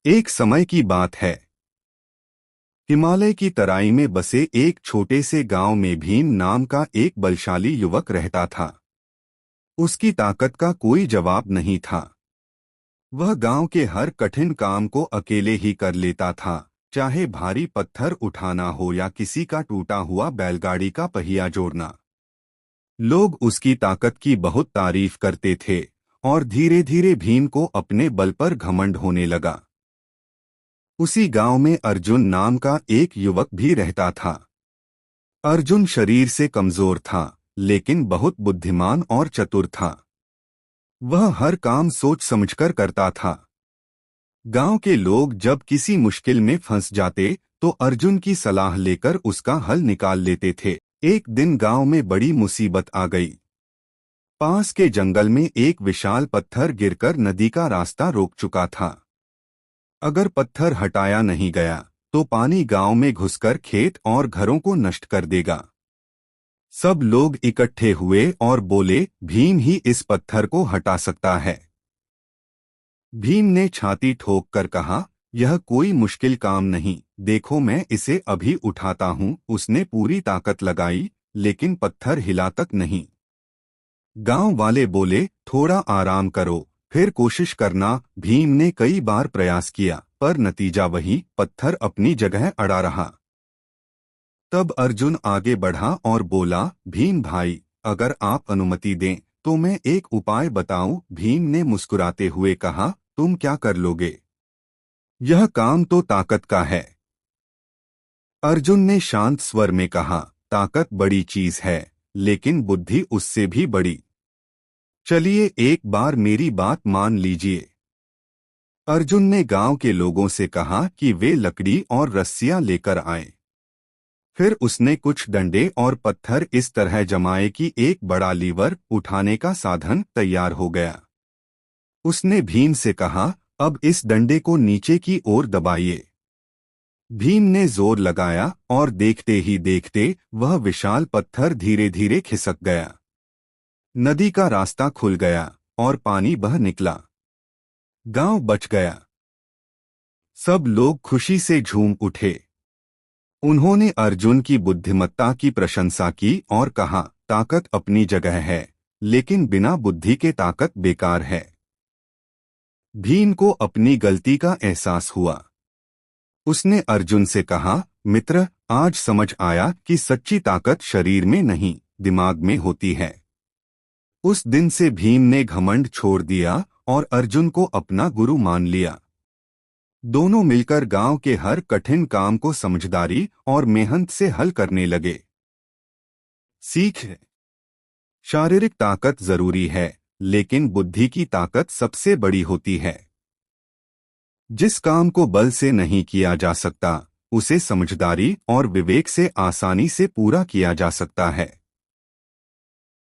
एक समय की बात है। हिमालय की तराई में बसे एक छोटे से गांव में भीम नाम का एक बलशाली युवक रहता था। उसकी ताकत का कोई जवाब नहीं था। वह गांव के हर कठिन काम को अकेले ही कर लेता था, चाहे भारी पत्थर उठाना हो या किसी का टूटा हुआ बैलगाड़ी का पहिया जोड़ना। लोग उसकी ताकत की बहुत तारीफ करते थे और धीरे धीरे भीम को अपने बल पर घमंड होने लगा। उसी गांव में अर्जुन नाम का एक युवक भी रहता था। अर्जुन शरीर से कमजोर था, लेकिन बहुत बुद्धिमान और चतुर था। वह हर काम सोच समझकर करता था। गांव के लोग जब किसी मुश्किल में फंस जाते तो अर्जुन की सलाह लेकर उसका हल निकाल लेते थे। एक दिन गांव में बड़ी मुसीबत आ गई। पास के जंगल में एक विशाल पत्थर गिरकर नदी का रास्ता रोक चुका था। अगर पत्थर हटाया नहीं गया तो पानी गांव में घुसकर खेत और घरों को नष्ट कर देगा। सब लोग इकट्ठे हुए और बोले, भीम ही इस पत्थर को हटा सकता है। भीम ने छाती ठोक कर कहा, यह कोई मुश्किल काम नहीं, देखो मैं इसे अभी उठाता हूँ। उसने पूरी ताकत लगाई, लेकिन पत्थर हिला तक नहीं। गांव वाले बोले, थोड़ा आराम करो, फिर कोशिश करना। भीम ने कई बार प्रयास किया, पर नतीजा वही, पत्थर अपनी जगह अड़ा रहा। तब अर्जुन आगे बढ़ा और बोला, भीम भाई, अगर आप अनुमति दें तो मैं एक उपाय बताऊं। भीम ने मुस्कुराते हुए कहा, तुम क्या कर लोगे? यह काम तो ताकत का है। अर्जुन ने शांत स्वर में कहा, ताकत बड़ी चीज है, लेकिन बुद्धि उससे भी बड़ी। चलिए एक बार मेरी बात मान लीजिए। अर्जुन ने गांव के लोगों से कहा कि वे लकड़ी और रस्सियां लेकर आएं। फिर उसने कुछ डंडे और पत्थर इस तरह जमाए कि एक बड़ा लीवर उठाने का साधन तैयार हो गया। उसने भीम से कहा, अब इस डंडे को नीचे की ओर दबाइए। भीम ने जोर लगाया और देखते ही देखते वह विशाल पत्थर धीरे धीरे खिसक गया। नदी का रास्ता खुल गया और पानी बह निकला। गांव बच गया। सब लोग खुशी से झूम उठे। उन्होंने अर्जुन की बुद्धिमत्ता की प्रशंसा की और कहा, ताकत अपनी जगह है, लेकिन बिना बुद्धि के ताकत बेकार है। भीम को अपनी गलती का एहसास हुआ। उसने अर्जुन से कहा, मित्र, आज समझ आया कि सच्ची ताकत शरीर में नहीं, दिमाग में होती है। उस दिन से भीम ने घमंड छोड़ दिया और अर्जुन को अपना गुरु मान लिया। दोनों मिलकर गांव के हर कठिन काम को समझदारी और मेहनत से हल करने लगे। सीख: शारीरिक ताकत जरूरी है, लेकिन बुद्धि की ताकत सबसे बड़ी होती है। जिस काम को बल से नहीं किया जा सकता, उसे समझदारी और विवेक से आसानी से पूरा किया जा सकता है।